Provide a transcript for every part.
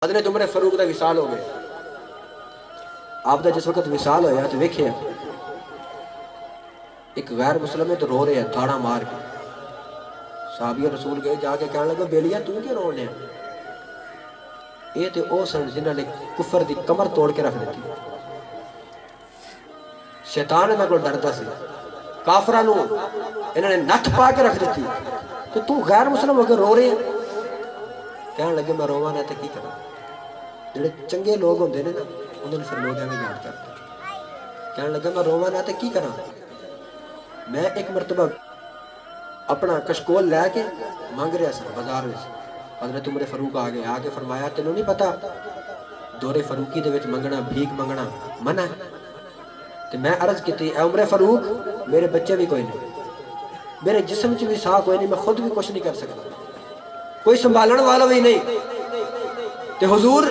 हज़रत उमर फारूक का विसाल हो गया। आपका जिस वक्त विसाल होया तो वेखे एक गैर मुसलमान तो रो रहे हैं थाड़ा मार के। साहबिया रसूल गए जाके कहने लगे बेलिया तू क्यों रो रहे? ये तो वो सन जिन्होंने कुफर की कमर तोड़ के रख दी। शैतान इन्हों को डरता सी, काफरां नूं इन्होंने नठ पा के रख दी। तो तू गैर मुसलमान होकर रो रहे? कहने लगे मैं रोवा ना तो की करा। ਜਿਹੜੇ ਚੰਗੇ लोग होंगे ने ना उन्होंने फिर लोग एवं याद करते। कहने लगा मैं रोवा ना तो की करा। मैं एक मरतबा अपना कशकोल लैके मंग रहा था बाजार में। हज़रत उमर फारूक आ गए, आके फरमाया तेनों नहीं पता दौरे फारूकी दे विच मंगना भीख मंगना मना है? तो मैं अर्ज की उमर फारूक मेरे बच्चे भी कोई नहीं, मेरे जिस्म च भी साह कोई नहीं, मैं खुद भी कुछ नहीं कर सकता, कोई संभालने वाला भी नहीं। ते हुजूर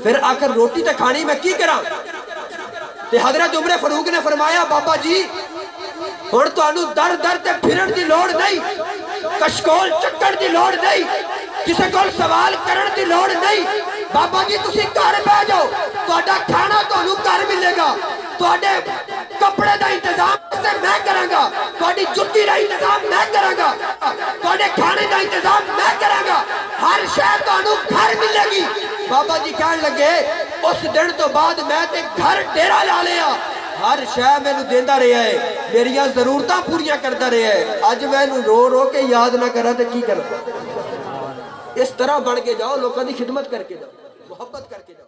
फिर आकर रोटी तो खानी मैं की करा? ते हज़रत उमर फारूक ने फरमाया बाबा जी हुण तुहानू दर दर ते फिरन दी लोड़ नहीं, कशकोल चक्कण दी लोड़ नहीं, किसी को सवाल करन दी लोड़ नहीं। बाबा जी तुसी घर बह जाओ, तुहाडा खाना तुहानू घर मिलेगा, तुहाडे कपड़े का इंतजाम मैं करांगा, तुहाडी जुत्ती का इंतजाम मैं करांगा, तुहाडे खाने का इंतजाम मैं करांगा, हर शय तुहानू घर मिलेगी। बाबा जी कहन लगे उस दिन तो बाद मैं ते घर डेरा ला लिया, हर शय मैनू देंदा रहा है, मेरिया जरूरतां पूरियां करता रहा है। अज मैं रो रो के याद ना करा तो की करा? इस तरह बन के जाओ, लोगों की खिदमत करके जाओ, मुहब्बत करके जाओ।